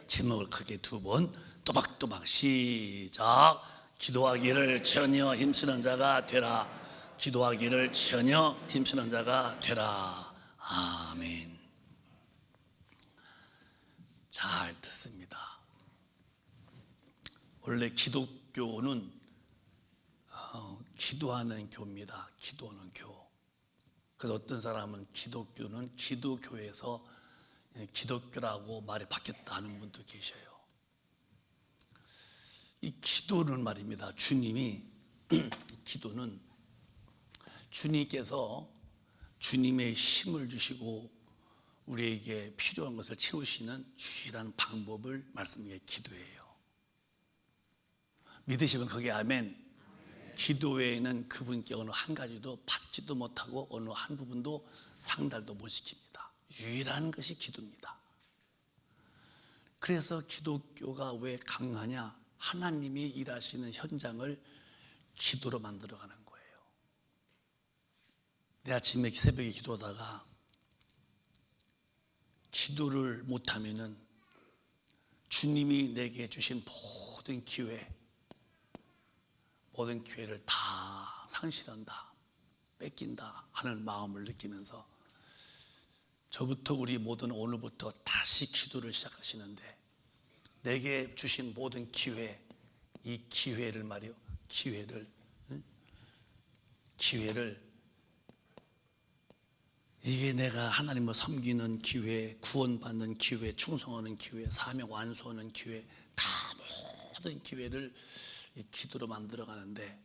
제목을 크게 두 번 또박또박 시작. 기도하기를 전혀 힘쓰는 자가 되라. 기도하기를 전혀 힘쓰는 자가 되라. 아멘. 잘 듣습니다. 원래 기독교는 기도하는 교입니다. 기도하는 교. 그래서 어떤 사람은 기독교는 기도교에서 기독교라고 말이 바뀌었다 하는 분도 계셔요. 이 기도는 말입니다. 주님이 기도는 주님께서 주님의 힘을 주시고 우리에게 필요한 것을 채우시는 유일한 방법을 말씀해 기도예요. 믿으시면 거기에 아멘. 기도 외에는 그분께 어느 한 가지도 받지도 못하고 어느 한 부분도 상달도 못 시킵니다. 유일한 것이 기도입니다. 그래서 기독교가 왜 강하냐? 하나님이 일하시는 현장을 기도로 만들어가는 거예요. 내 아침에 새벽에 기도하다가 기도를 못하면은 주님이 내게 주신 모든 기회를 다 상실한다, 뺏긴다 하는 마음을 느끼면서 저부터 우리 모든 오늘부터 다시 기도를 시작하시는데 내게 주신 모든 기회, 이 기회를 말이요, 기회를 이게 내가 하나님을 섬기는 기회, 구원받는 기회, 충성하는 기회, 사명 완수하는 기회, 다 모든 기회를 이 기도로 만들어가는데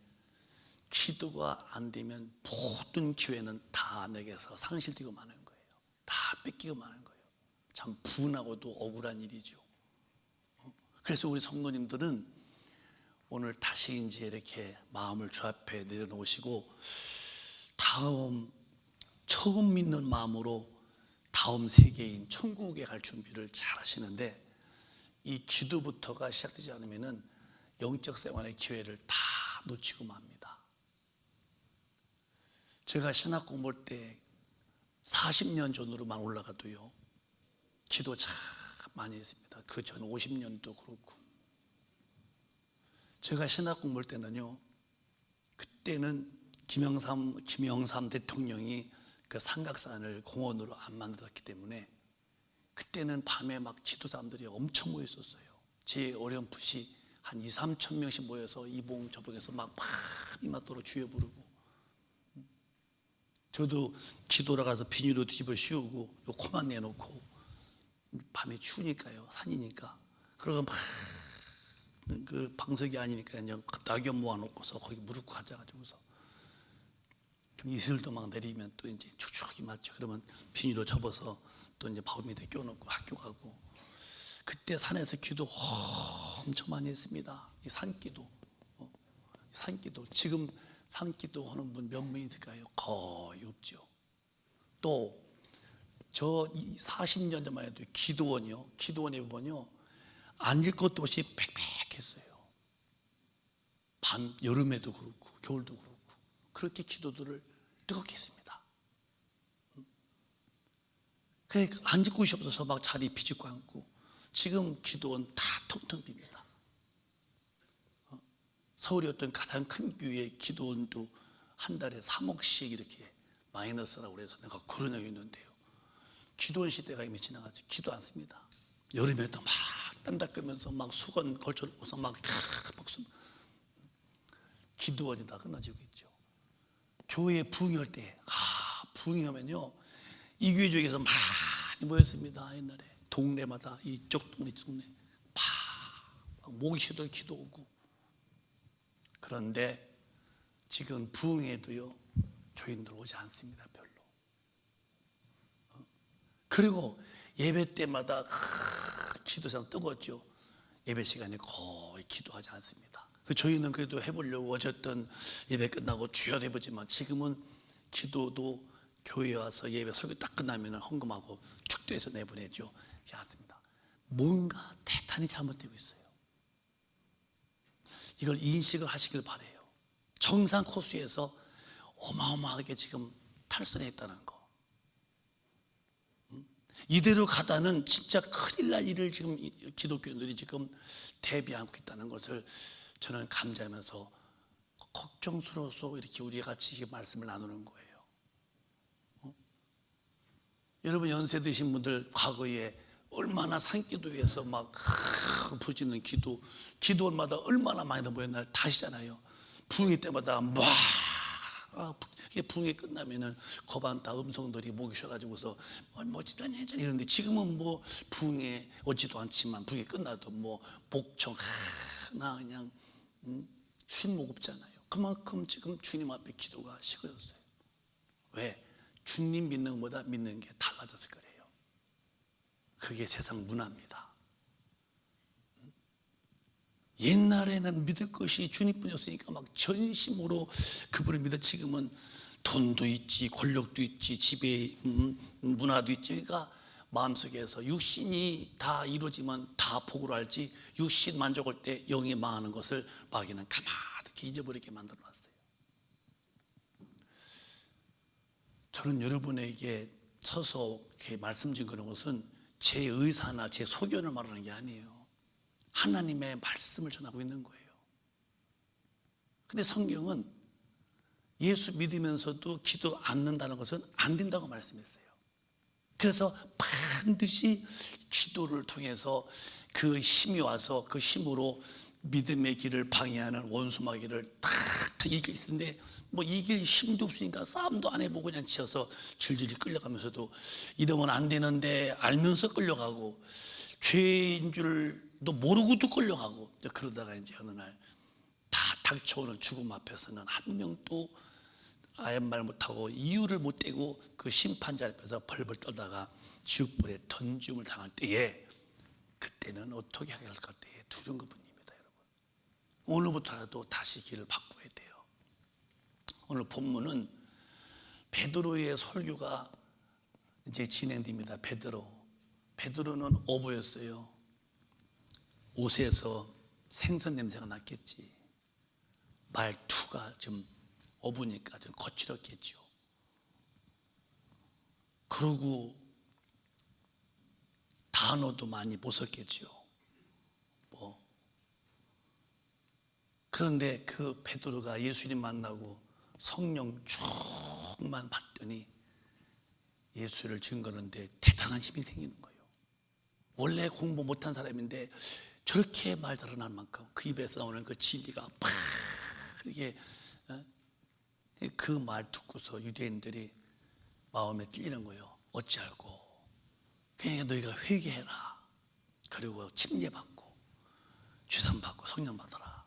기도가 안 되면 모든 기회는 다 내게서 상실되고 마는 거예요. 다 뺏기고 마는 거예요. 참 분하고도 억울한 일이죠. 그래서 우리 성도님들은 오늘 다시 이제 이렇게 마음을 주 앞에 내려놓으시고 처음 믿는 마음으로 다음 세계인 천국에 갈 준비를 잘 하시는데 이 기도부터가 시작되지 않으면은 영적 생활의 기회를 다 놓치고 맙니다. 제가 신학 공부할 때 40년 전으로만 올라가도요 기도 참 많이 했습니다. 그 전 50년도 그렇고 제가 신학 공부할 때는요 그때는 김영삼 대통령이 그 삼각산을 공원으로 안 만들었기 때문에 그때는 밤에 막 기도 사람들이 엄청 모여 있었어요. 제 어렴풋이 한 2, 3천 명씩 모여서 이봉 저봉에서 막 이맛도로 주여 부르고 저도 기도라 가서 비닐로 뒤집어 씌우고 요 코만 내놓고 밤에 추우니까요 산이니까 그러고 막 그 방석이 아니니까 그냥 낙엽 모아놓고서 거기 무릎 꿇고 앉아가지고서 이슬도 막 내리면 또 이제 축축하게 맞죠. 그러면 비닐로 접어서 또 이제 바울 밑에 껴놓고 학교 가고 그때 산에서 기도 엄청 많이 했습니다. 이 산기도, 산기도. 지금 산기도 하는 분 몇 분 있을까요? 거의 없죠. 또 저 40년 전만 해도 기도원에 보면요 앉을 것도 없이 빽빽했어요. 여름에도 그렇고 겨울도 그렇고 그렇게 기도들을 뜨겁게 했습니다. 그래 앉을 곳이 없어서 막 자리 비집고 앉고 지금 기도원 다 텅텅 빕니다. 서울의 어떤 가장 큰 교회 기도원도 한 달에 3억씩 이렇게 마이너스라고 그래서 내가 그런 적이 있는데요. 기도원 시대가 이미 지나가죠. 기도 안 씁니다. 여름에도 막 땀 닦으면서 막 수건 걸쳐놓고서 막 기도원이 다 끝나지고 있죠. 교회 부흥할 때 부흥하면요 이 교회 중에서 많이 모였습니다. 옛날에 동네마다 이쪽 동네 막 목이 쉬도 기도 오고 그런데 지금 부흥에도요 교인들 오지 않습니다. 별로. 그리고 예배 때마다 기도상 뜨겁죠. 예배 시간에 거의 기도하지 않습니다. 저희는 그래도 해보려고 어쨌든 예배 끝나고 주여 해보지만 지금은 기도도 교회 와서 예배 설교 딱 끝나면 헌금하고 축도해서 내보내죠. 그렇지 않습니다. 뭔가 대단히 잘못되고 있어요. 이걸 인식을 하시길 바라요. 정상 코스에서 어마어마하게 지금 탈선했다는 거. 이대로 가다는 진짜 큰일 날 일을 지금 기독교인들이 지금 대비하고 있다는 것을 저는 감지하면서 걱정스러워서 이렇게 우리 같이 이 말씀을 나누는 거예요. 여러분 연세 드신 분들 과거에 얼마나 산기도에서 막 부짖는 기도원마다 얼마나 많이 모였나 다시잖아요. 부흥회 때마다 막 부흥회 끝나면은 거반 다 음성들이 목이 쉬어가지고서 멋지다니 이러는데 지금은 뭐 부흥회 오지도 않지만 부흥회 끝나도 뭐 목청 하나 그냥 쉰목 없잖아요. 그만큼 지금 주님 앞에 기도가 식어졌어요. 왜? 주님 믿는 것보다 믿는 게 달라졌을 거예요. 그게 세상 문화입니다. 옛날에는 믿을 것이 주님뿐이었으니까 막 전심으로 그분을 믿어. 지금은 돈도 있지, 권력도 있지, 집에 문화도 있지. 그러니까 마음속에서 육신이 다 이루어지면 다 복으로 알지, 육신 만족할 때 영이 망하는 것을 마귀는 가만히 잊어버리게 만들어놨어요. 저는 여러분에게 서서 이렇게 말씀드린 그런 것은 제 의사나 제 소견을 말하는 게 아니에요. 하나님의 말씀을 전하고 있는 거예요. 근데 성경은 예수 믿으면서도 기도 않는다는 것은 안 된다고 말씀했어요. 그래서 반드시 기도를 통해서 그 힘이 와서 그 힘으로 믿음의 길을 방해하는 원수마귀를 탁 이길 텐데 뭐 이길 힘도 없으니까 싸움도 안 해보고 그냥 치어서 질질 끌려가면서도 이러면 안 되는데 알면서 끌려가고 죄인 줄도 모르고도 끌려가고 그러다가 이제 어느 날 다 닥쳐오는 죽음 앞에서는 한 명도 아예 말 못하고 이유를 못 대고 그 심판자 앞에서 벌벌 떨다가 지옥불에 던짐을 당할 때에 그때는 어떻게 해야 할까 때에 두려운 것뿐입니다. 여러분 오늘부터라도 다시 길을 바꿔야 돼요. 오늘 본문은 베드로의 설교가 이제 진행됩니다. 베드로는 어부였어요. 옷에서 생선 냄새가 났겠지. 말투가 좀 어부니까 좀 거칠었겠죠. 그러고 단어도 많이 못 썼겠죠. 그런데 그 베드로가 예수님 만나고 성령 충만 받더니 예수를 증거하는데 대단한 힘이 생기는 거예요. 원래 공부 못한 사람인데 저렇게 말 달아날 만큼 그 입에서 나오는 그 진리가 팍 이렇게 그 말 듣고서 유대인들이 마음에 찔리는 거예요. 어찌할꼬? 그냥 너희가 회개해라. 그리고 침례받고 죄산받고 성령 받아라.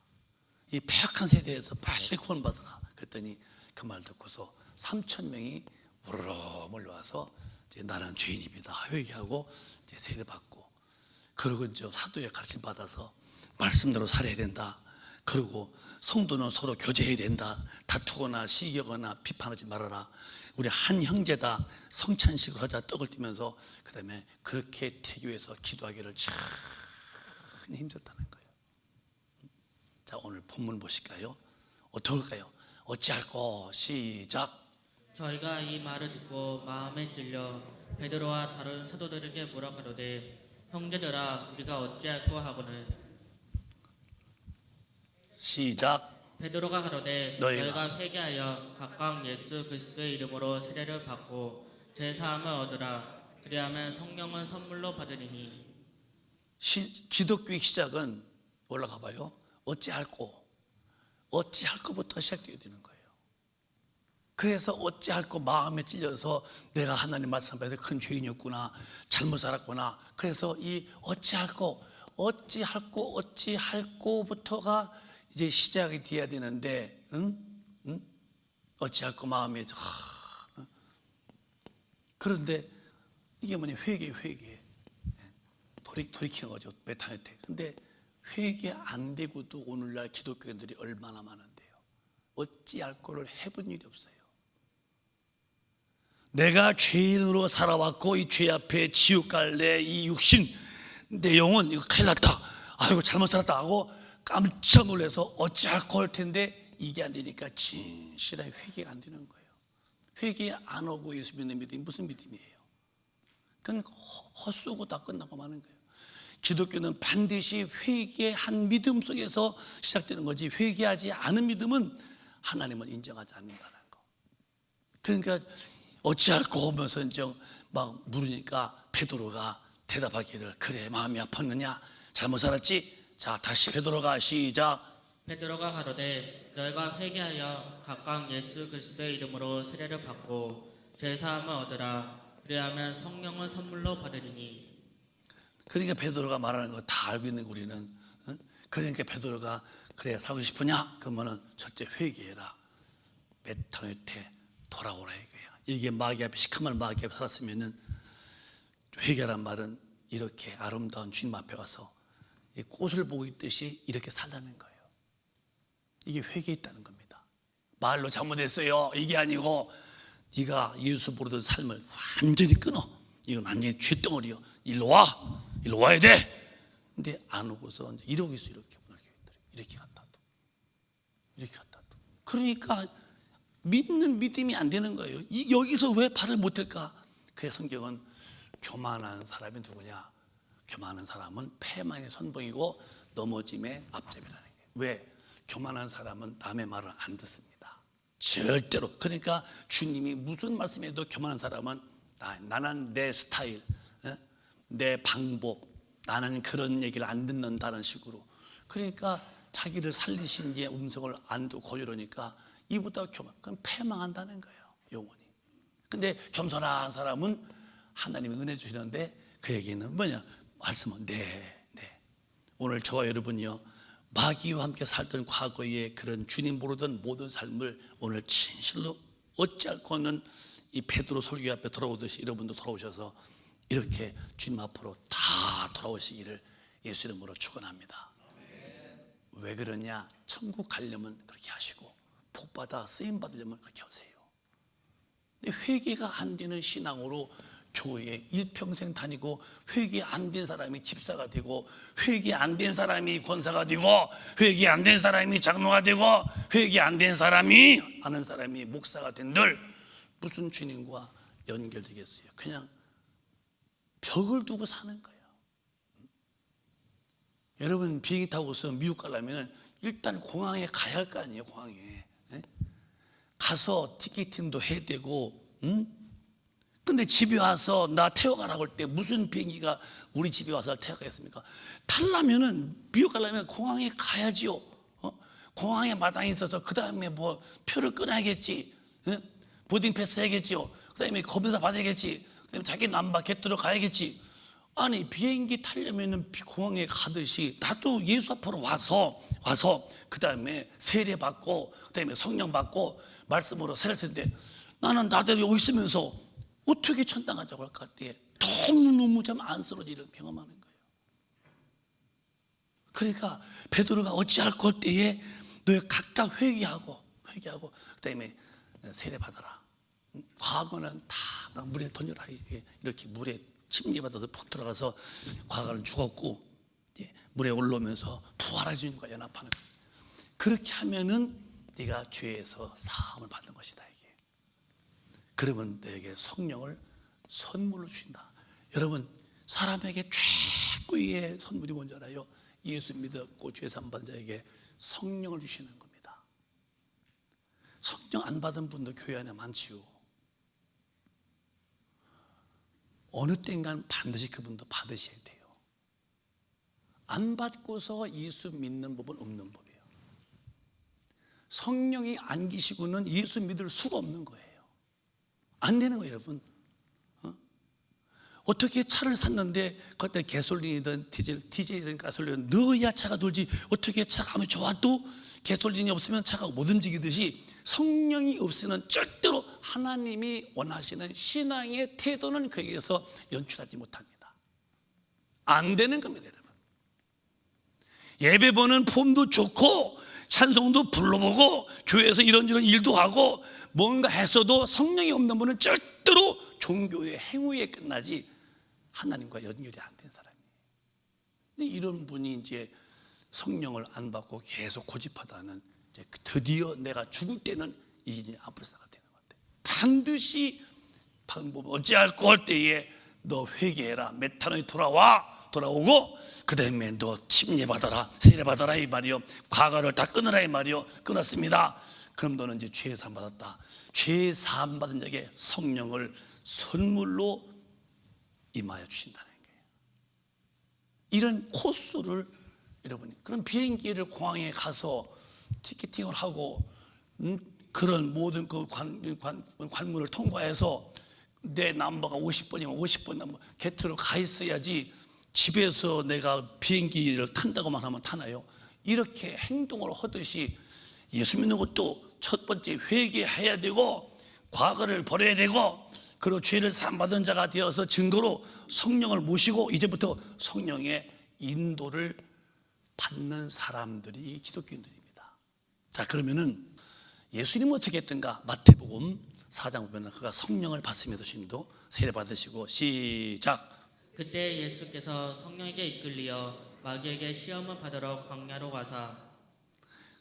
이 폐역한 세대에서 빨리 구원받아라. 그랬더니 그 말 듣고서 3,000명이 우르르 몰려와서 이제 나는 죄인입니다. 회개하고 이제 세례받고, 그리고 이제 사도의 가르침 받아서 말씀대로 살아야 된다. 그리고 성도는 서로 교제해야 된다. 다투거나 시기하거나 비판하지 말아라. 우리 한 형제다. 성찬식을 하자. 떡을 띄면서 그 다음에 그렇게 태교해서 기도하기를 참 힘들다는 거예요. 자, 오늘 본문 보실까요? 어떨까요? 어찌할꼬? 시작. 저희가 이 말을 듣고 마음에 찔려 베드로와 다른 사도들에게 뭐라 가로되 형제들아 우리가 어찌할꼬 하고는 시작. 베드로가 가로되 너희가 너희가 회개하여 각각 예수 그리스도의 이름으로 세례를 받고 죄 사함을 얻으라. 그리하면 성령은 선물로 받으리니. 기독교의 시작은 올라가 봐요. 어찌할꼬? 어찌할꼬부터 시작되어야 되는 거예요. 그래서 어찌할꼬 마음에 찔려서 내가 하나님 말씀 앞에 큰 죄인이었구나, 잘못 살았구나. 그래서 이 어찌할꼬부터가 이제 시작이 돼야 되는데, 어찌할꼬 마음에 그런데 이게 뭐냐? 회개. 돌이키는 거죠. 메타네 때. 근데 회개 안 되고도 오늘날 기독교인들이 얼마나 많은데요. 어찌할꼬를 해본 일이 없어요. 내가 죄인으로 살아왔고 이 죄 앞에 지옥 갈래, 이 육신 내 영혼 이거 큰일 났다, 아이고 잘못 살았다 하고 깜짝 놀라서 어찌할꼬 할 텐데 이게 안 되니까 진실하게 회개가 안 되는 거예요. 회개 안 하고 예수 믿는 믿음이 무슨 믿음이에요? 그건 헛수고 다 끝나고 마는 거예요. 기독교는 반드시 회개한 믿음 속에서 시작되는 거지, 회개하지 않은 믿음은 하나님은 인정하지 않는다는 거. 그러니까 어찌할꼬 하면서 이제 막 물으니까 베드로가 대답하기를, 그래 마음이 아팠느냐, 잘못 살았지? 자 다시 베드로가 시작. 베드로가 가로되 너희가 회개하여 각각 예수 그리스도의 이름으로 세례를 받고 죄 사함을 얻으라. 그리하면 성령을 선물로 받으리니. 그러니까 베드로가 말하는 거 다 알고 있는 우리는, 응? 그러니까 베드로가 그래 살고 싶으냐? 그러면은 첫째 회개해라. 메타노테 돌아오라 이거예요. 이게 마귀 앞에, 시커먼 마귀 앞에 살았으면은, 회개란 말은 이렇게 아름다운 주님 앞에 가서 이 꽃을 보고 있듯이 이렇게 살라는 거예요. 이게 회개했다는 겁니다. 말로 잘못했어요 이게 아니고, 네가 예수 모르던 삶을 완전히 끊어. 이건 완전히 죄덩어리요. 일로 와야 돼. 근데 안 오고서 이러고 있어. 이렇게 갖다 둬. 그러니까 믿는 믿음이 안 되는 거예요. 여기서 왜 발을 못 댈까? 그래서 성경은 교만한 사람이 누구냐? 교만한 사람은 패망의 선봉이고 넘어짐의 앞잡이라는 거예요. 왜? 교만한 사람은 남의 말을 안 듣습니다. 절대로. 그러니까 주님이 무슨 말씀해도 교만한 사람은 나는 내 스타일, 내 방법, 나는 그런 얘기를 안 듣는다는 식으로. 그러니까 자기를 살리신 이의 음성을 안 듣고 이러니까 이보다 교만, 그건 패망한다는 거예요, 영원히. 근데 겸손한 사람은 하나님이 은혜 주시는데 그 얘기는 뭐냐? 말씀은 네. 오늘 저와 여러분이요, 마귀와 함께 살던 과거의 그런 주님 모르던 모든 삶을 오늘 진실로 어찌할꼬는 이 베드로 설교 앞에 돌아오듯이 여러분도 돌아오셔서 이렇게 주님 앞으로 다 돌아오시기를 예수 이름으로 축원합니다. 왜 그러냐? 천국 가려면 그렇게 하시고 복받아 쓰임 받으려면 그렇게 하세요. 근데 회개가 안 되는 신앙으로 교회에 일평생 다니고, 회개 안 된 사람이 집사가 되고, 회개 안 된 사람이 권사가 되고, 회개 안 된 사람이 장로가 되고, 회개 안 된 사람이 아는 사람이 목사가 된들 무슨 주님과 연결되겠어요? 그냥 벽을 두고 사는 거예요. 여러분 비행기 타고서 미국 가려면 일단 공항에 가야 할 거 아니에요. 공항에 가서 티켓팅도 해야 되고, 근데 집에 와서 나 태워가라고 할 때 무슨 비행기가 우리 집에 와서 태워가겠습니까? 타려면은 미국 가려면 공항에 가야지요. 공항에 마당에 있어서 그 다음에 뭐 표를 끊어야겠지, 보딩 패스 해야겠지요. 그 다음에 검사 받아야겠지. 그 다음에 자기 남바 겟들어 가야겠지. 아니 비행기 타려면은 공항에 가듯이 나도 예수 앞으로 와서 그 다음에 세례 받고, 그 다음에 성령 받고 말씀으로 세례 텐데, 나는 나대로 여기 있으면서 어떻게 천당 가자고 할까 때 너무너무 좀 안쓰러워서 이렇게 경험하는 거예요. 그러니까 베드로가 어찌할 것 때에 너희 각자 회개하고 그 다음에 세례 받아라. 과거는 다 물에 던져라. 이렇게 물에 침례받아서 푹 들어가서 과거는 죽었고 물에 올라오면서 부활하신 거야, 연합하는 거야. 그렇게 하면은 네가 죄에서 사함을 받는 것이다, 이게. 그러면 너에게 성령을 선물로 주신다. 여러분, 사람에게 최고의 선물이 뭔지 알아요? 예수 믿었고 죄 사함 받은 자에게 성령을 주시는 겁니다. 성령 안 받은 분도 교회 안에 많지요. 어느 땐간 반드시 그분도 받으셔야 돼요. 안 받고서 예수 믿는 법은 없는 법이에요. 성령이 안 계시고는 예수 믿을 수가 없는 거예요. 안 되는 거예요, 여러분. 어떻게 차를 샀는데 그때 가솔린이든 디젤이든 가솔린이든 넣어야 차가 돌지, 어떻게 차가 아무리 좋아도 가솔린이 없으면 차가 못 움직이듯이 성령이 없으면 절대로 하나님이 원하시는 신앙의 태도는 거기에서 연출하지 못합니다. 안 되는 겁니다, 여러분. 예배 보는 폼도 좋고 찬송도 불러보고 교회에서 이런저런 일도 하고 뭔가 했어도 성령이 없는 분은 절대로 종교의 행위에 끝나지 하나님과 연결이 안 된 사람이에요. 근데 이런 분이 이제 성령을 안 받고 계속 고집하다는, 이제 드디어 내가 죽을 때는 이제 아브라사가 되는 것 같아요. 반드시 방법 어찌할 것 때에 너 회개해라. 메타노에 돌아오고 그 다음에 너 침례받아라, 세례받아라 이 말이요. 과거를 다 끊으라 이 말이요. 끊었습니다. 그럼 너는 이제 죄 사함 받았다. 죄 사함 받은 자에게 성령을 선물로 임하여 주신다는 거예요. 이런 코스를 여러분이, 그런 비행기를 공항에 가서 티켓팅을 하고 그런 모든 그 관문을 통과해서 내 넘버가 50번이면 50번 넘버 게트로 가 있어야지 집에서 내가 비행기를 탄다고만 하면 타나요? 이렇게 행동을 하듯이 예수 믿는 것도 첫 번째 회개해야 되고 과거를 버려야 되고, 그리고 죄를 사함받은 자가 되어서 증거로 성령을 모시고 이제부터 성령의 인도를 받는 사람들이 이 기독교인들입니다. 자, 그러면은 예수님은 어떻게 했던가? 마태복음 4장 보면 그가 성령을 받으며 주님도 세례 받으시고, 시작. 그때 예수께서 성령에게 이끌리어 마귀에게 시험을 받으러 광야로 가사,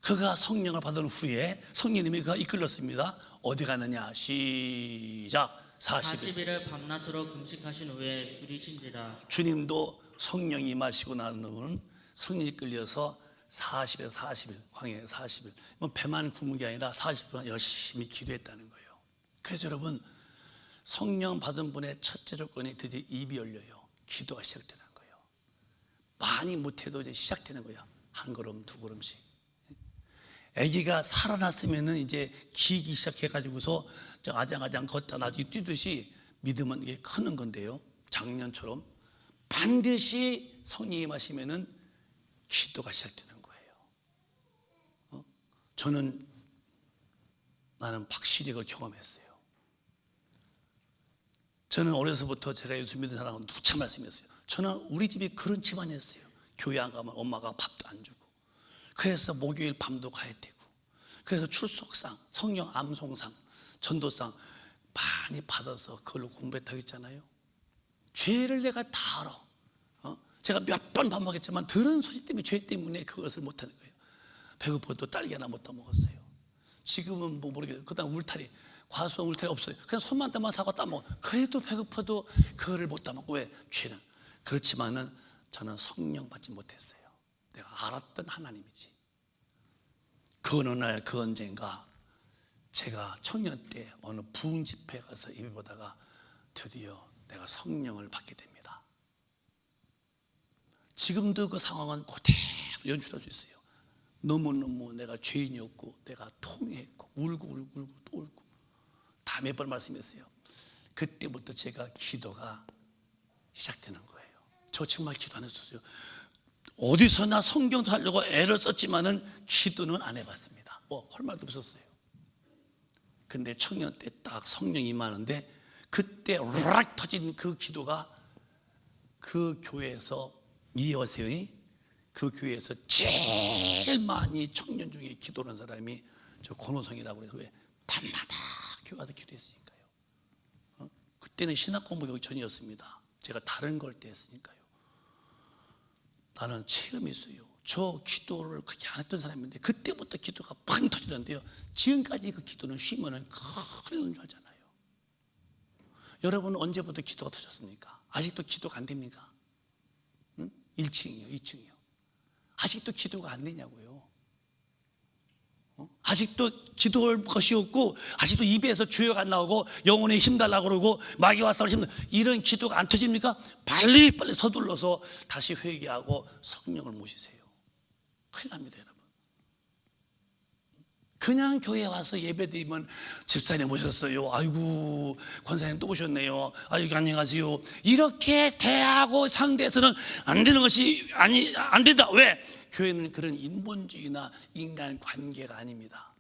그가 성령을 받은 후에 성령님이 그가 이끌렸습니다. 어디 가느냐? 시작. 40일을 밤낮으로 금식하신 후에 줄이신지라. 주님도 성령이 임하시고 난 후는 성령이 이끌려서 40에서 40일, 광야에 40일, 배만 굶은 게 아니라 40일 열심히 기도했다는 거예요. 그래서 여러분, 성령 받은 분의 첫째 조건이 드디어 입이 열려요. 기도가 시작되는 거예요. 많이 못해도 이제 시작되는 거예요. 한 걸음, 두 걸음씩. 아기가 살아났으면은 이제 기기 시작해가지고서 아장아장 걷다 나중에 뛰듯이 믿음은 이게 크는 건데요. 작년처럼 반드시 성령이 임하시면은 기도가 시작되는 거예요. 나는 확실히 그걸 경험했어요. 저는 어려서부터 제가 예수 믿는 사람은 누차 말씀했어요. 저는 우리 집이 그런 집안이었어요. 교회 안 가면 엄마가 밥도 안 주고, 그래서 목요일 밤도 가야 되고, 그래서 출석상, 성령 암송상, 전도상 많이 받아서 그걸로 공부했다고 했잖아요. 죄를 내가 다 알아. 제가 몇 번 반복했지만 들은 소리 때문에, 죄 때문에 그것을 못하는 거예요. 배고파도 딸기 하나 못 따먹었어요. 지금은 뭐 모르겠어요. 그다음 울타리, 과수원 울타리 없어요. 그냥 손만 대만 사고 따먹어. 그래도 배고파도 그거를 못 따먹고. 왜? 죄는. 그렇지만은 저는 성령 받지 못했어요. 내가 알았던 하나님이지. 그 어느 날 그 언젠가 제가 청년 때 어느 부흥 집회 가서 예배 보다가 드디어 내가 성령을 받게 됩니다. 지금도 그 상황은 그대로 연출할 수 있어요. 너무너무 내가 죄인이었고, 내가 통회했고, 울고 또 울고, 다 몇 번 말씀했어요. 그때부터 제가 기도가 시작되는 거예요. 저 정말 기도 안 했었어요. 어디서나 성경 살려고 애를 썼지만은 기도는 안 해봤습니다. 할 말도 없었어요. 근데 청년 때 딱 성령이 임하는데, 그때 락 터진 그 기도가 그 교회에서, 이해하세요? 그 교회에서 제일 많이 청년 중에 기도하는 사람이 저 권호성이라고 그래서, 왜? 밤마다 교회 가서 기도했으니까요. 그때는 신학 공부 교육 전이었습니다. 제가 다른 걸 때 했으니까요. 나는 체험이 있어요. 저 기도를 그렇게 안 했던 사람인데 그때부터 기도가 팡 터지던데요. 지금까지 그 기도는 쉬면은 큰일 줄 알잖아요. 여러분은 언제부터 기도가 터졌습니까? 아직도 기도가 안 됩니까? 1층이요, 2층이요. 아직도 기도가 안 되냐고요. 아직도 기도할 것이 없고, 아직도 입에서 주여가 안 나오고, 영혼에 힘달라고 그러고, 마귀와 싸울 힘, 이런 기도가 안 터집니까? 빨리 서둘러서 다시 회개하고 성령을 모시세요. 큰일 납니다, 여러분. 그냥 교회에 와서 예배드리면 집사님 오셨어요, 아이고 권사님 또 오셨네요, 아이고 안녕하세요, 이렇게 대하고 상대해서는 안 되는 것이 안 된다. 왜? 교회는 그런 인본주의나 인간 관계가 아닙니다.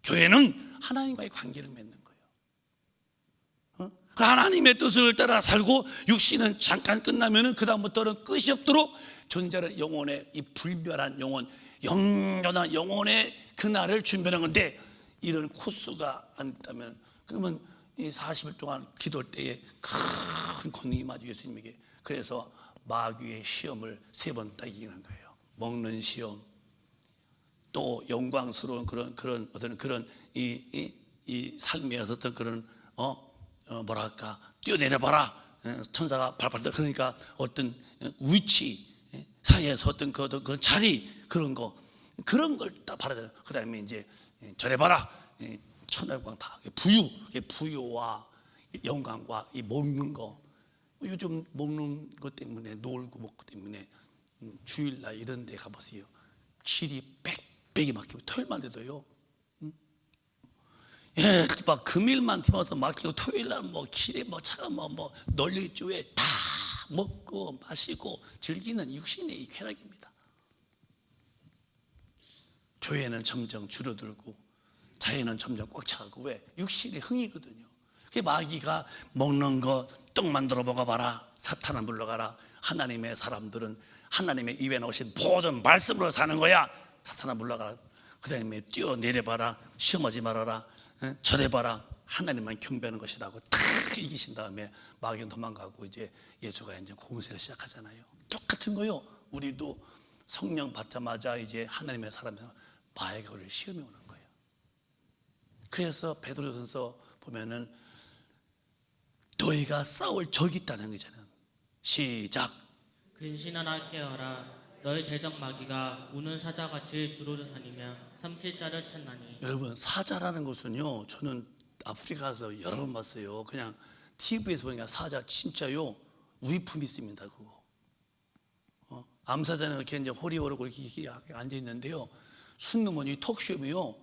교회는 하나님과의 관계를 맺는 거예요. 그 하나님의 뜻을 따라 살고, 육신은 잠깐 끝나면은 그 다음부터는 끝이 없도록 존재하는 영혼의 이 불멸한 영혼, 영원한 영혼의 그날을 준비하는 건데, 이런 코스가 안 됐다면, 그러면 이 40일 동안 기도할 때에 큰 권능이 임하죠, 예수님에게. 그래서 마귀의 시험을 3번 딱 이기는 거예요. 먹는 시험, 또 영광스러운 그런 어떤 그런 이 삶의 어떤 그런 뭐랄까, 뛰어내려봐라, 천사가 발발 떨 그러니까 어떤 위치 사이에서 어떤 그 자리 그런 걸 딱 바라잖아요. 그다음에 이제 절해봐라 천하영광 다 부유와 영광과 이 먹는 거 요즘 먹는 것 때문에 놀고 먹고 때문에 주일날 이런 데 가보세요. 길이 빽빽이 막히고 토요일만 돼도요. 예, 막 금일만 팀어서 막히고 토요일날 뭐 길에 뭐 차가 뭐 널려 있죠. 왜 다 먹고 마시고 즐기는 육신의 이 쾌락입니다. 교회는 점점 줄어들고 자연은 점점 꽉 차가고 왜 육신의 흥이거든요. 그 마귀가 먹는 거 떡 만들어 먹어봐라. 사탄아 물러가라. 하나님의 사람들은 하나님의 입에 나오신 모든 말씀으로 사는 거야. 사탄아 물러가라. 그 다음에 뛰어내려봐라. 시험하지 말아라. 절해봐라. 하나님만 경배하는 것이라고 탁 이기신 다음에 마귀는 도망가고 이제 예수가 이제 공생을 시작하잖아요. 똑같은 거요. 우리도 성령 받자마자 이제 하나님의 사람들 마귀를 시험해 오는 거예요. 그래서 베드로전서 보면은 너희가 싸울 적이 있다는 거잖아요. 시작. 근신하나 깨어라. 너희 대적 마귀가 우는 사자같이 두루다니며 삼킬 자를 찾나니. 여러분 사자라는 것은요 저는 아프리카에서 여러 번 봤어요. 그냥 TV에서 보니까 사자 진짜요 위품이 있습니다. 그거 암사자는 이렇게 이제 허리 오르고 이렇게 앉아 있는데요. 순누먼이 턱시험이요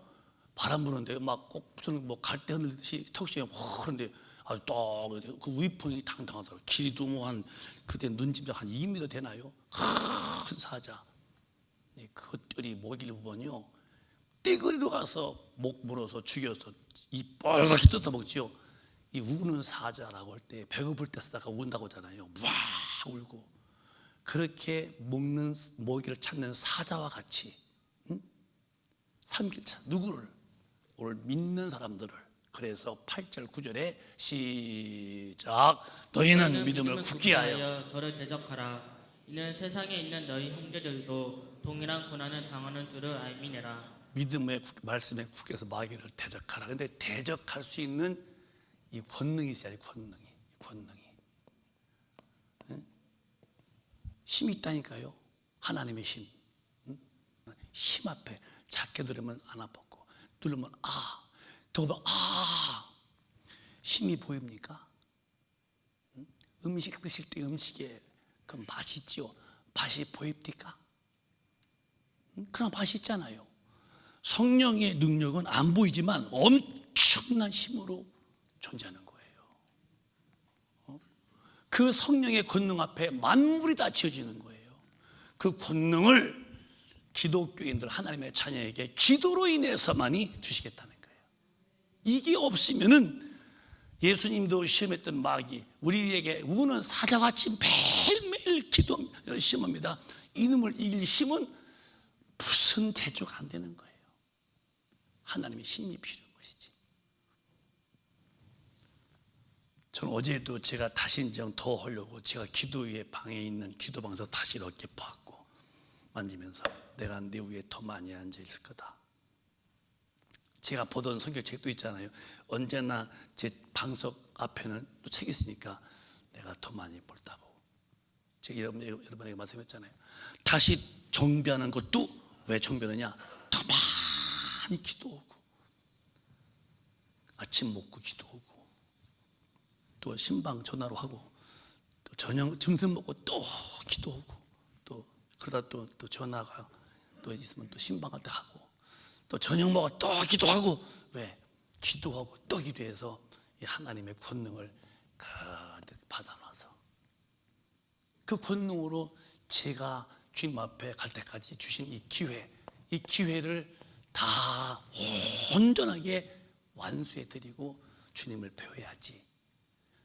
바람 부는데요 막 꼭 무슨 뭐 갈대 흔들듯이 턱시험 그런데 아주 딱그 위풍이 당당하더라고요. 길이도 뭐 한 그때 눈집자 한 2m 되나요? 큰 사자. 그 뜰이 목일 부분이요 떼거리로 가서 목 물어서 죽여서 이 빨갛게 뜯어먹지요. 이 우는 사자라고 할 때 배고플 때 사자가 운다고 하잖아요. 와 울고 그렇게 먹는 먹이를 찾는 사자와 같이 삼킬자 누구를? 오늘 믿는 사람들을. 그래서 8절 9절에 시작. 너희는 믿음을 굳게 하여 저를 대적하라. 이는 세상에 있는 너희 형제들도 동일한 고난을 당하는 줄을 알미내라. 믿음의 말씀에 굳게서 마귀를 대적하라. 근데 대적할 수 있는 이 권능이 있어야지. 권능이 힘이 있다니까요. 하나님의 힘. 힘 앞에 작게 누르면 안 아팠고 누르면 더 보면 힘이 보입니까? 음식 드실 때 음식에 그 맛이 있지요. 맛이 보입니까? 그런 맛이 있잖아요. 성령의 능력은 안 보이지만 엄청난 힘으로 존재하는 거예요. 그 성령의 권능 앞에 만물이 다 지어지는 거예요. 그 권능을 기독교인들 하나님의 자녀에게 기도로 인해서만이 주시겠다는 거예요. 이게 없으면은 예수님도 시험했던 마귀 우리에게 우는 사자같이 매일매일 기도 시험합니다. 이놈을 이길 힘은 무슨 대조가 안 되는 거예요. 하나님의 힘이 필요한 것이지. 저는 어제도 제가 다시 더 하려고 제가 기도의 방에 있는 기도방에서 다시 이렇게 봤고 만지면서 내가 내 위에 더 많이 앉아 있을 거다. 제가 보던 성경책도 있잖아요. 언제나 제 방석 앞에는 또 책이 있으니까 내가 더 많이 볼다고. 제가 여러분에게 말씀했잖아요. 다시 정비하는 것도 왜 정비하느냐? 더 많이 기도하고 아침 먹고 기도하고 또 신방 전화로 하고 또 저녁 점심 먹고 또 기도하고 또 그러다 또 전화가 또 있으면 또 신방 갈 때 하고 또 저녁 먹어 또 기도하고 왜? 기도하고 또 기도해서 이 하나님의 권능을 가득 받아놔서 그 권능으로 제가 주님 앞에 갈 때까지 주신 이 기회를 다 온전하게 완수해드리고 주님을 배워야지.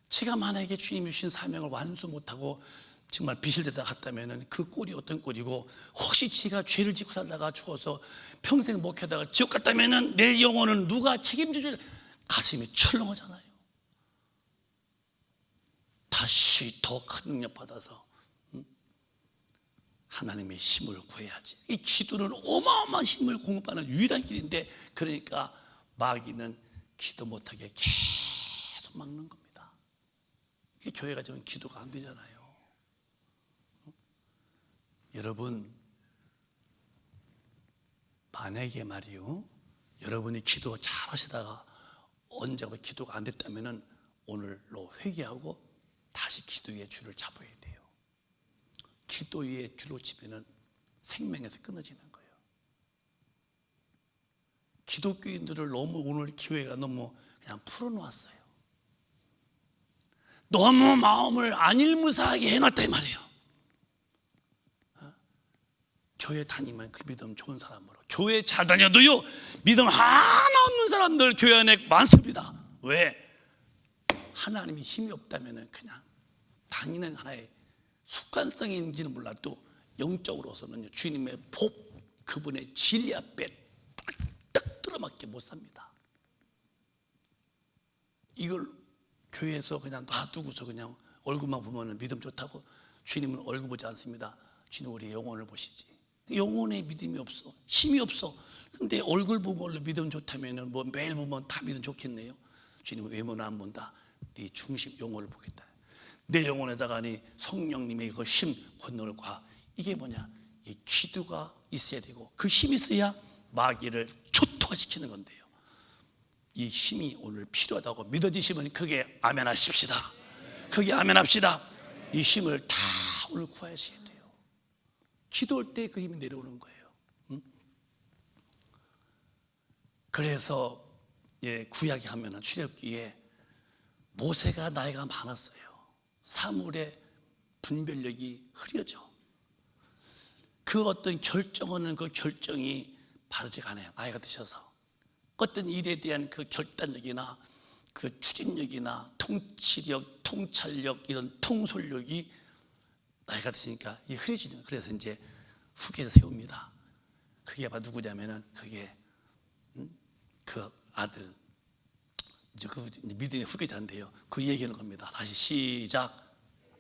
제가 만약에 주님이 주신 사명을 완수 못하고 정말 비실대다 갔다면 그 꼴이 어떤 꼴이고 혹시 제가 죄를 짓고 살다가 죽어서 평생 목회하다가 지옥 갔다면 내 영혼은 누가 책임져 줄 가슴이 철렁하잖아요. 다시 더 큰 능력 받아서 하나님의 힘을 구해야지. 이 기도는 어마어마한 힘을 공급하는 유일한 길인데 그러니까 마귀는 기도 못하게 계속 막는 겁니다. 교회가 지금 기도가 안 되잖아요. 여러분, 만약에 말이요, 여러분이 기도 잘 하시다가 언제가 기도가 안 됐다면은 오늘로 회개하고 다시 기도의 줄을 잡아야 돼요. 기도의 줄을 치면은 생명에서 끊어지는 거예요. 기독교인들을 너무 오늘 교회가 너무 그냥 풀어놓았어요. 너무 마음을 안일무사하게 해놨다 이 말이에요. 교회 다니면 그 믿음 좋은 사람으로, 교회 잘 다녀도요 믿음 하나 없는 사람들 교회 안에 많습니다. 왜? 하나님이 힘이 없다면 그냥 다니는 하나의 습관성인지는 몰라도 영적으로서는 주님의 복, 그분의 진리 앞에 딱 들어맞게 못 삽니다. 이걸 교회에서 그냥 놔두고서 그냥 얼굴만 보면 믿음 좋다고, 주님은 얼굴 보지 않습니다. 주님 우리의 영혼을 보시지. 영혼에 믿음이 없어, 힘이 없어. 근데 얼굴 보고 믿음 좋다면 뭐 매일 보면 다 믿음 좋겠네요. 주님은 외모는 안 본다. 네 중심 영혼을 보겠다. 내 영혼에다가니 성령님의 그 힘 권능과, 이게 뭐냐, 이 기도가 있어야 되고, 그 힘이 있어야 마귀를 초토화시키는 건데요. 이 힘이 오늘 필요하다고 믿어지시면 그게 아멘하십시다. 그게 아멘합시다. 이 힘을 다 오늘 구하셔야 돼요. 기도할 때 그 힘이 내려오는 거예요. 그래서 구약에 하면은 출애굽기에 모세가 나이가 많았어요. 사물의 분별력이 흐려져. 그 어떤 결정하는 그 결정이 바르지가 않아요. 나이가 드셔서 어떤 일에 대한 그 결단력이나 그 추진력이나 통치력, 통찰력, 이런 통솔력이 나이가 드시니까 이게 흐려지는 거예요. 그래서 이제 후계를 세웁니다. 그게 바로 누구냐면은 그게 그 아들, 이제 그 믿음의 후계자인데요. 그 얘기하는 겁니다. 다시 시작.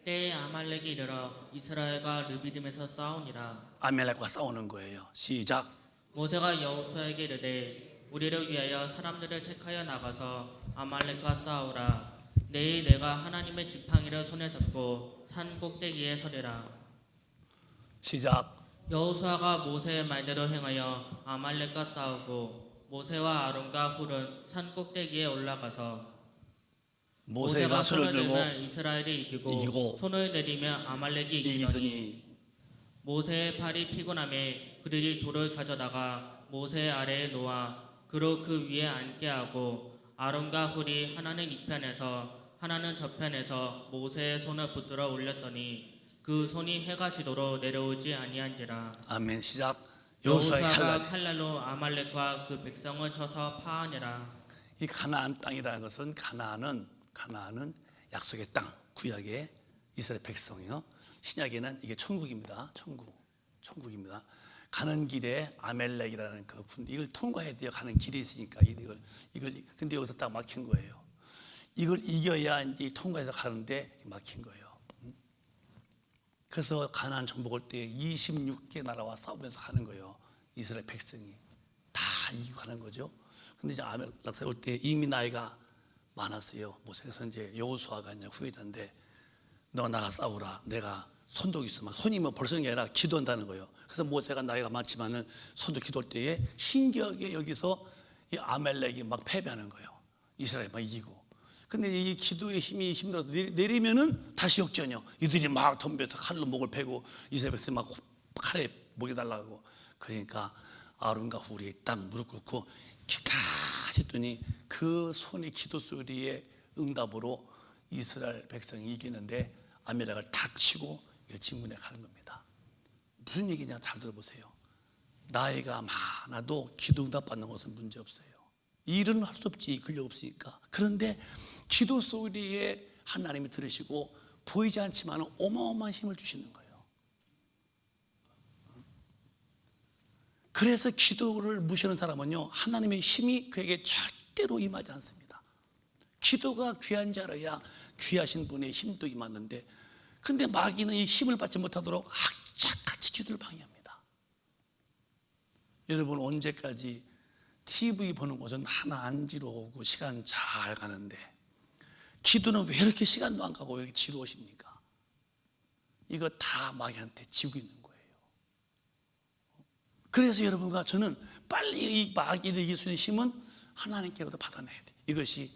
때에 아말렉이 이르러 이스라엘과 르비딤에서 싸우니라. 아멜렉과 싸우는 거예요. 시작. 모세가 여호수아에게 이르되 우리를 위하여 사람들을 택하여 나가서 아말렉과 싸우라. 내일 내가 하나님의 지팡이를 손에 잡고 산 꼭대기에 서리라. 시작. 여호수아가 모세의 말대로 행하여 아말렉과 싸우고 모세와 아론과 훌은 산 꼭대기에 올라가서 모세가 손을 들고 들면 이스라엘이 이기고 손을 내리면 아말렉이 이기더니 모세의 팔이 피곤함에 그들이 돌을 가져다가 모세 아래에 놓아 그로 그 위에 앉게 하고 아론과 훌이 하나는 이편에서 하나는 저편에서 모세의 손을 붙들어 올렸더니 그 손이 해가 지도록 내려오지 아니한지라. 아멘. 시작. 여호수아의 여호수아가 칼날. 칼날로 아말렉과 그 백성을 쳐서 파하니라. 이 가나안 땅이라는 것은 가나안은 약속의 땅, 구약의 이스라엘 백성이요. 신약에는 이게 천국입니다. 천국입니다. 가는 길에 아멜렉이라는 그 군대, 이걸 통과해야 돼요. 가는 길이 있으니까 이걸 근데 여기서 딱 막힌 거예요. 이걸 이겨야 이제 통과해서 가는데 막힌 거예요. 그래서 가나안 정복 올 때 26개 나라와 싸우면서 가는 거예요. 이스라엘 백성이 다 이기고 가는 거죠. 근데 이제 아멜렉 올 때 이미 나이가 많았어요. 모세가 이제 여호수아가 이제 후계자인데, 너 나가 싸우라. 내가 손독이 있으면, 손이 뭐 벌성이 아니라 기도한다는 거예요. 그래서 모세가 나이가 많지만은 손도 기도할 때에 신기하게 여기서 이 아멜렉이 막 패배하는 거예요. 이스라엘 막 이기고. 근데 이 기도의 힘이 힘들어서 내리면은 다시 역전이요. 이들이 막 덤벼서 칼로 목을 베고 이스라엘 백성이 막 칼에 목이 달라고. 그러니까 아론과 훌이 딱 무릎 꿇고 기까지 했더니 그 손의 기도 소리의 응답으로 이스라엘 백성이 이기는데 아멜렉을 탁 치고 진군에 가는 겁니다. 무슨 얘기냐 잘 들어보세요. 나이가 많아도 기도 응답 받는 것은 문제 없어요. 일은 할 수 없지, 근력 없으니까. 그런데 기도 소리에 하나님이 들으시고 보이지 않지만 어마어마한 힘을 주시는 거예요. 그래서 기도를 무시하는 사람은요, 하나님의 힘이 그에게 절대로 임하지 않습니다. 기도가 귀한 자라야 귀하신 분의 힘도 임하는데, 근데 마귀는 이 힘을 받지 못하도록 악착같이 기도를 방해합니다. 여러분, 언제까지 TV 보는 것은 하나 안 지루하고 시간 잘 가는데 기도는 왜 이렇게 시간도 안 가고 왜 이렇게 지루하십니까? 이거 다 마귀한테 지고 있는 거예요. 그래서 여러분과 저는 빨리 이 마귀를 이길 수 있는 힘은 하나님께로부터 받아내야 돼요. 이것이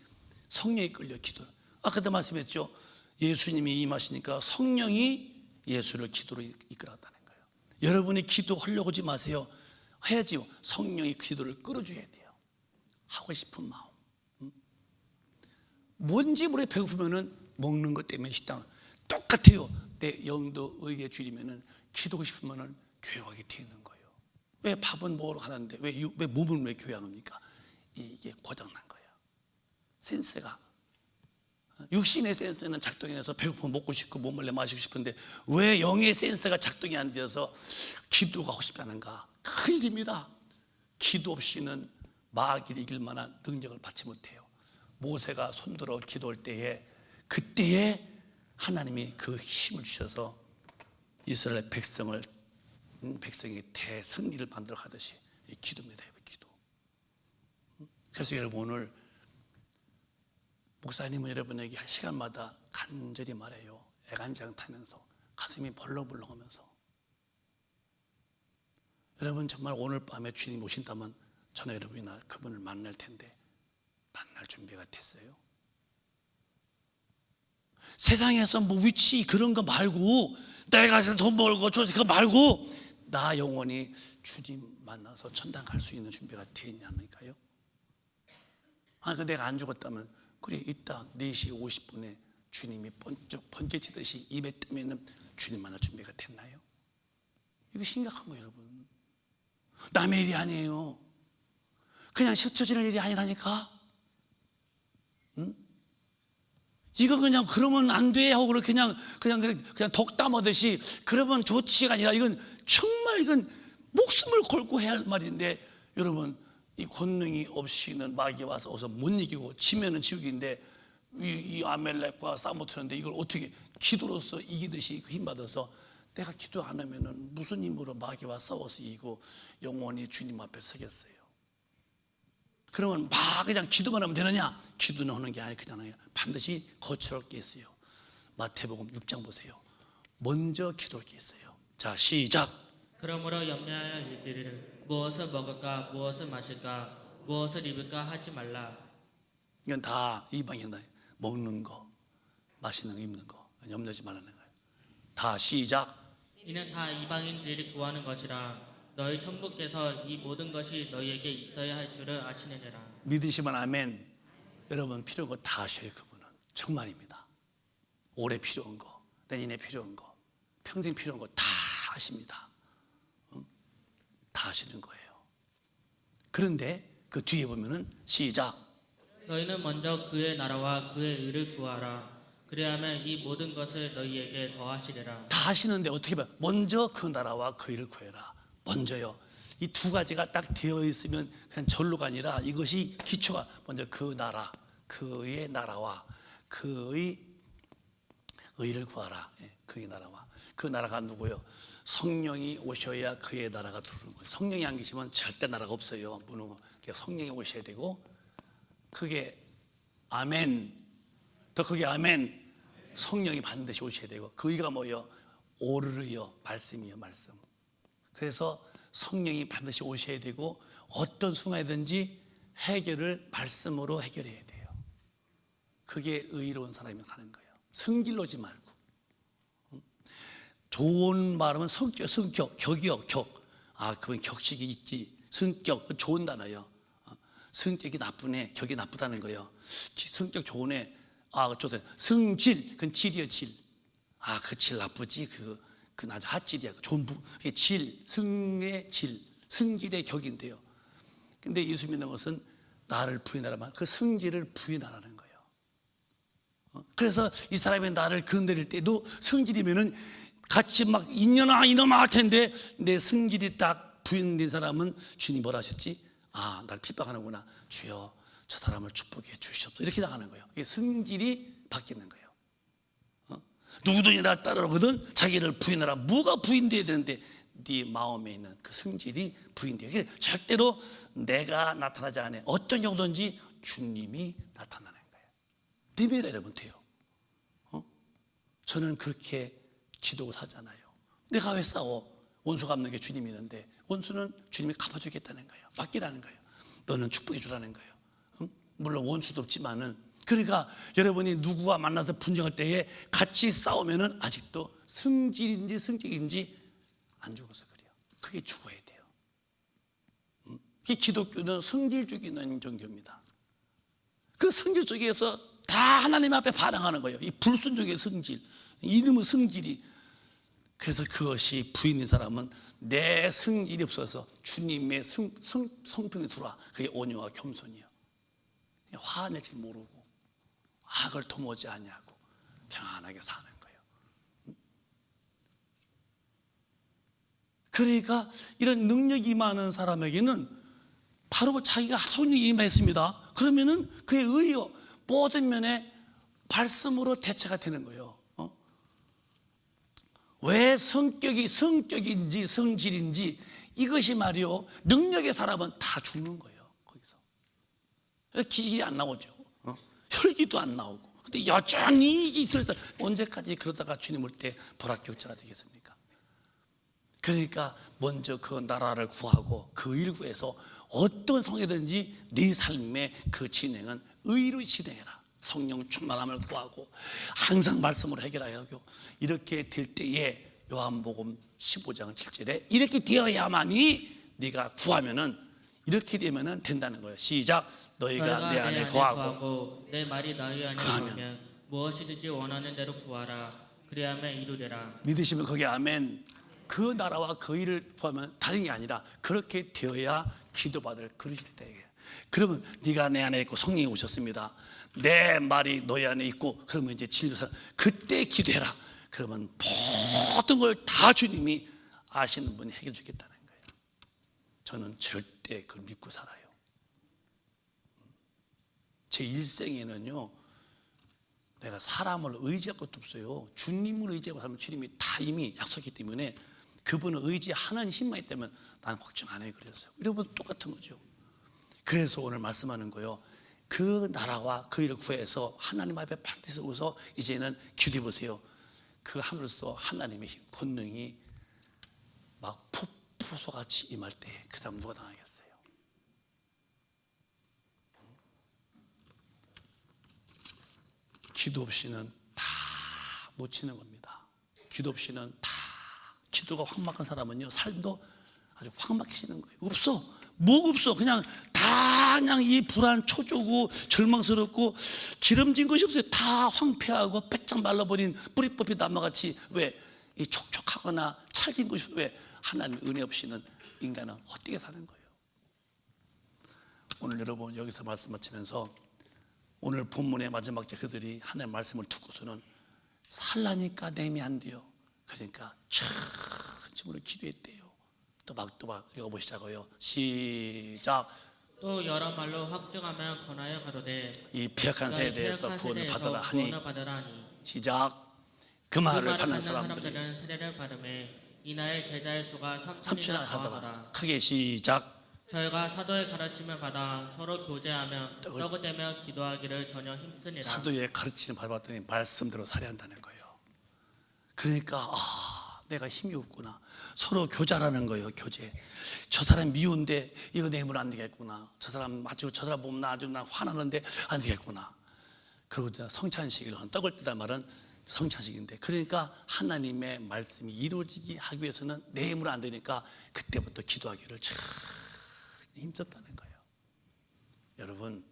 성령이 끌려 기도. 아까도 말씀했죠. 예수님이 임하시니까 성령이 예수를 기도로 이끌었다는 거예요. 여러분이 기도하려고 하지 마세요. 해야지요. 성령이 기도를 끌어줘야 돼요. 하고 싶은 마음. 뭔지 모르게 배고프면은 먹는 것 때문에 식당 똑같아요. 내 영도 의에 줄이면은 기도하고 싶으면은 교회 가게 돼 있는 거예요. 왜 밥은 먹으러 가는데 왜 몸은 왜 교회 안 옵니까? 이게 고장난 거예요. 센스가. 육신의 센스는 작동이 돼서 배고프면 먹고 싶고 몸을 내 마시고 싶은데 왜 영의 센스가 작동이 안 되어서 기도가 하고 싶지 않은가? 큰 일입니다. 기도 없이는 마귀를 이길 만한 능력을 받지 못해요. 모세가 손들어 기도할 때에 그때에 하나님이 그 힘을 주셔서 이스라엘 백성이 대승리를 만들어 가듯이 기도입니다. 기도. 그래서 여러분 오늘 목사님은 여러분에게 시간마다 간절히 말해요. 애간장 타면서 가슴이 벌렁벌렁하면서 여러분 정말 오늘 밤에 주님 오신다면 저는 여러분이나 그분을 만날 텐데 만날 준비가 됐어요? 세상에서 뭐 위치 그런 거 말고 내가 돈 벌고 저서 그거 말고 나 영원히 주님 만나서 천당 갈 수 있는 준비가 돼 있냐니까요. 내가 안 죽었다면 그래 이따 4시 50분에 주님이 번쩍치듯이 입에 뜨면 주님 만날 준비가 됐나요? 이거 심각한 거예요 여러분. 남의 일이 아니에요. 그냥 스쳐지는 일이 아니라니까. 응? 이거 그냥 그러면 안 돼 하고 그냥 덕담하듯이 그러면 좋지가 아니라 이건 정말 목숨을 걸고 해야 할 말인데 여러분 이 권능이 없이는 마귀 와서 못 이기고 지면은 지옥인데 이 아멜렉과 싸움을 이걸 어떻게 기도로서 이기듯이 힘 받아서 내가 기도 안 하면은 무슨 힘으로 마귀와 싸워서 이기고 영원히 주님 앞에 서겠어요? 그러면 막 그냥 기도만 하면 되느냐? 기도는 하는 게 아니고 그냥 반드시 거쳐올 게 있어요. 마태복음 6장 보세요. 먼저 기도할 게 있어요. 자 시작. 그러므로 염려하여 이르기를 무엇을 먹을까 무엇을 마실까 무엇을 입을까 하지 말라. 이건 다 이방인다. 먹는 거, 마시는 거, 입는 거 염려하지 말라는 거예요. 다 시작. 이는 다 이방인들이 구하는 것이라. 너희 천부께서 이 모든 것이 너희에게 있어야 할 줄을 아시느니라. 믿으시면 아멘. 여러분 필요한 거 다 하셔요. 그분은 정말입니다. 올해 필요한 거, 내년에 필요한 거, 평생 필요한 거 다 하십니다. 다 하시는 거예요. 그런데 그 뒤에 보면은 시작. 너희는 먼저 그의 나라와 그의 의를 구하라. 그리하면 이 모든 것을 너희에게 더하시리라. 다 하시는데 어떻게 봐? 먼저 그 나라와 그 일을 구해라. 먼저요. 이 두 가지가 딱 되어 있으면 그냥 절로가 아니라 이것이 기초가 먼저 그 나라, 그의 나라와 그의 의를 구하라. 그의 나라와 그 나라가 누구요? 성령이 오셔야 그의 나라가 들어오는 거예요. 성령이 안 계시면 절대 나라가 없어요. 무능. 성령이 오셔야 되고 그게 아멘. 더 크게 아멘. 성령이 반드시 오셔야 되고 그의가 뭐요? 오르르요. 말씀이요. 말씀. 그래서 성령이 반드시 오셔야 되고 어떤 순간이든지 해결을 말씀으로 해결해야 돼요. 그게 의로운 사람이 하는 거예요. 성질로지 말고. 좋은 말하면 성격, 격이요, 격. 그건 격식이 있지. 성격, 좋은 단어예요. 성격이 나쁘네, 격이 나쁘다는 거예요. 성격 좋은 애, 좋다. 성질, 그건 질이요, 질. 그 질 나쁘지, 그 아주 핫질이야. 좋은 그게 질, 성의 질, 성질의 격인데요. 근데 예수 믿는 것은 나를 부인하라면 그 성질을 부인하라는 거예요. 그래서 이 사람이 나를 건드릴 때도 성질이면은 같이 막 이놈아 할 텐데 내 성질이 딱 부인된 사람은 주님 뭐라 하셨지? 날 핍박하는구나. 주여 저 사람을 축복해 주시옵소서. 이렇게 나가는 거예요. 이게 성질이 바뀌는 거예요. 누구든지 날 따르거든 자기를 부인하라. 뭐가 부인돼야 되는데 네 마음에 있는 그 성질이 부인돼요. 절대로 내가 나타나지 않아요. 어떤 정도인지 주님이 나타나는 거예요. 내밀어야 못해요. 저는 그렇게 기도하고 살잖아요. 내가 왜 싸워? 원수 갚는 게 주님이 있는데 원수는 주님이 갚아주겠다는 거예요. 맡기라는 거예요. 너는 축복해 주라는 거예요. 물론 원수도 없지만은, 그러니까 여러분이 누구와 만나서 분쟁할 때에 같이 싸우면은 아직도 성질인지 성격인지 안 죽어서 그래요. 그게 죽어야 돼요. 그게 기독교는 성질 죽이는 종교입니다. 그 성질 속에서 다 하나님 앞에 반항하는 거예요. 이 불순종의 성질, 이놈의 성질이. 그래서 그것이 부인인 사람은 내 성질이 없어서 주님의 성품이 들어와. 그게 온유와 겸손이요. 화낼 줄 모르고 악을 도모지 아니하고 평안하게 사는 거예요. 그러니까 이런 능력이 많은 사람에게는 바로 자기가 성령이 임했습니다. 그러면은 그의 의여 모든 면에 말씀으로 대체가 되는 거예요. 왜 성격인지 성질인지 이것이 말이요, 능력의 사람은 다 죽는 거예요. 거기서 기질이 안 나오죠. 혈기도 안 나오고. 근데 여전히 이 들어서 언제까지 그러다가 주님 올 때 불합격자가 되겠습니까? 그러니까 먼저 그 나라를 구하고 그 일 구해서 어떤 성이든지 네 삶의 그 진행은 의로 진행해라. 성령 충만함을 구하고 항상 말씀으로 해결하고, 이렇게 될 때에 요한복음 15장 7절에 이렇게 되어야만이 네가 구하면은, 이렇게 되면은 된다는 거예요. 시작. 너희가 내 안에 거하고 내 말이 너희 안에 거하면 무엇이든지 원하는 대로 구하라. 그리하면 이루리라. 믿으시면 거기에 아멘. 그 나라와 그 일을 구하면 다른 게 아니라 그렇게 되어야 기도받을 그릇이 됐다 이게. 그러면 네가 내 안에 있고 성령이 오셨습니다. 내 말이 너희 안에 있고, 그러면 이제 진료사 그때 기도해라. 그러면 모든 걸 다 주님이 아시는 분이 해결해 주겠다는 거예요. 저는 절대 그걸 믿고 살아요. 제 일생에는요, 내가 사람을 의지할 것도 없어요. 주님을 의지하고 살면 주님이 다 이미 약속했기 때문에, 그분을 의지하는 힘만 있다면 나는 걱정 안 해요. 그랬어요. 여러분 똑같은 거죠. 그래서 오늘 말씀하는 거요, 그 나라와 그 일을 구해서 하나님 앞에 반드시 서서 이제는 기도해 보세요. 그 함으로써 하나님의 힘, 권능이 막 폭포수같이 임할 때 그 사람 누가 당하겠어요? 기도 없이는 다 놓치는 겁니다. 기도 없이는 다, 기도가 확 막힌 사람은요, 삶도 아주 확 막히시는 거예요. 없어. 뭐 없어. 그냥 다 그냥 이 불안, 초조고 절망스럽고 기름진 것이 없어요. 다 황폐하고 빼짝 말라버린 뿌리 뽑힌 나무같이. 왜? 이 촉촉하거나 찰진 것이 없어요. 왜? 하나님의 은혜 없이는 인간은 헛되게 사는 거예요. 오늘 여러분 여기서 말씀 마치면서, 오늘 본문의 마지막 절 그들이 하나님의 말씀을 듣고서는 살라니까 내면 안 돼요. 그러니까 천천히 기도했대요. 또박 읽어보시자고요. 시작. 또 여러 말로 확증하며 권하여 가로되 이 폐역한 세에 대해서 구원을 받으라 하니. 시작. 그 말을 받는 사람들은 세례를 받음에 이날의 제자의 수가 3천이나 3천이나 하더라. 더하더라. 크게 시작. 저희가 사도의 가르침을 받아 서로 교제하며 떡으대며 기도하기를 전혀 힘쓰니라. 사도의 가르침을 받았더니 말씀대로 살해한다는 거예요. 그러니까 내가 힘이 없구나. 서로 교제하라는 거예요. 교제. 저 사람 미운데 이거 내면 안 되겠구나. 저 사람 보면 나 아주 화나는데 안 되겠구나. 그리고 성찬식을 떡을 떼다 말은 성찬식인데, 그러니까 하나님의 말씀이 이루어지기 하기 위해서는 내 힘으로 안 되니까 그때부터 기도하기를 참 힘썼다는 거예요. 여러분,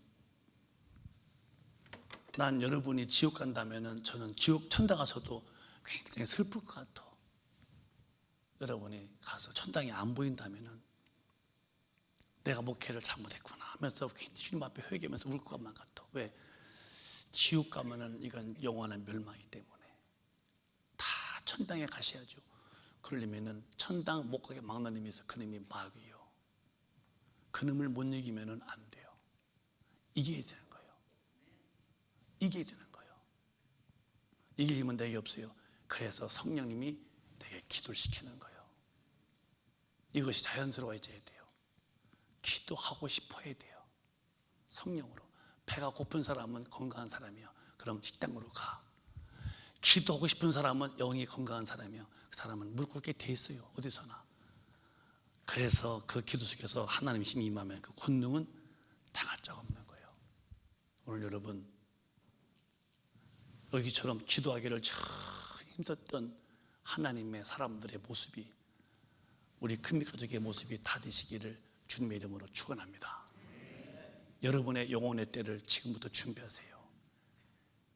난 여러분이 지옥 간다면은 저는 천당 가서도 굉장히 슬플 것 같아. 여러분이 가서 천당이 안 보인다면은 내가 목회를 잘못했구나 하면서 주님 앞에 회개하면서 울 것만 같아. 왜? 지옥 가면은 이건 영원한 멸망이기 때문에 다 천당에 가셔야죠. 그러려면은 천당 못 가게 막는 놈이 있어. 그놈이 마귀요. 그놈을 못 이기면은 안 돼요. 이겨야 되는 거예요. 이겨야 되는 거예요. 이길 힘은 내게 없어요. 그래서 성령님이 내게 기도를 시키는 거예요. 이것이 자연스러워져야 돼요. 기도하고 싶어야 돼요. 성령으로. 배가 고픈 사람은 건강한 사람이요. 그럼 식당으로 가. 기도하고 싶은 사람은 영이 건강한 사람이요, 그 사람은 무릎 꿇게 돼 있어요, 어디서나. 그래서 그 기도 속에서 하나님의 힘이 임하면 그 권능은 당할 자 없는 거예요. 오늘 여러분 여기처럼 기도하기를 참 힘썼던 하나님의 사람들의 모습이, 우리 큰빛가족의 모습이 다 되시기를 주님의 이름으로 축원합니다. 여러분의 영혼의 때를 지금부터 준비하세요.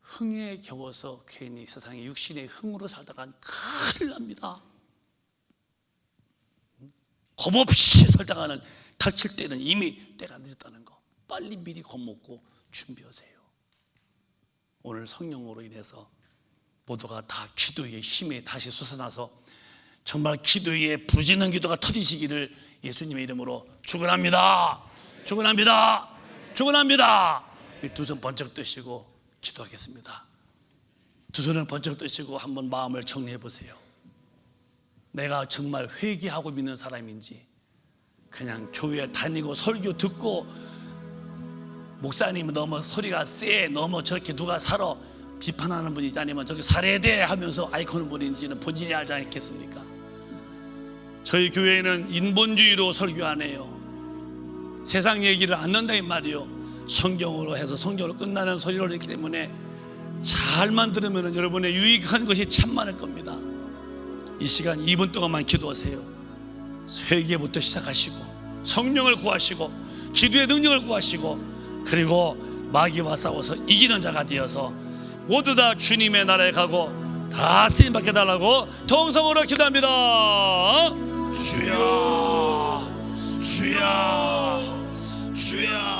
흥에 겨워서 괜히 세상에 육신의 흥으로 살다간 큰일 납니다. 겁없이 살다가는 닥칠 때는 이미 때가 늦었다는 거, 빨리 미리 겁먹고 준비하세요. 오늘 성령으로 인해서 모두가 다 기도의 힘에 다시 솟아나서 정말 기도의 부르짖는 기도가 터지시기를 예수님의 이름으로 축원합니다. 축원합니다. 축원합니다. 두 손 번쩍 뜨시고 기도하겠습니다. 두 손을 번쩍 뜨시고 한번 마음을 정리해 보세요. 내가 정말 회개하고 믿는 사람인지, 그냥 교회 다니고 설교 듣고 목사님은 너무 소리가 세, 너무 저렇게 누가 살아 비판하는 분이지, 아니면 저렇게 살아야 돼 하면서 아이코는 분인지는 본인이 알지 않겠습니까? 저희 교회는 인본주의로 설교 안 해요. 세상 얘기를 안 넣는다 이 말이요. 성경으로 해서 성경으로 끝나는 소리를 했기 때문에 잘만 들으면 여러분의 유익한 것이 참 많을 겁니다. 이 시간 2분 동안만 기도하세요. 회개부터 시작하시고 성령을 구하시고 기도의 능력을 구하시고, 그리고 마귀와 싸워서 이기는 자가 되어서 모두 다 주님의 나라에 가고 다 쓰임받게 달라고 통성으로 기도합니다. 주여 주여 주여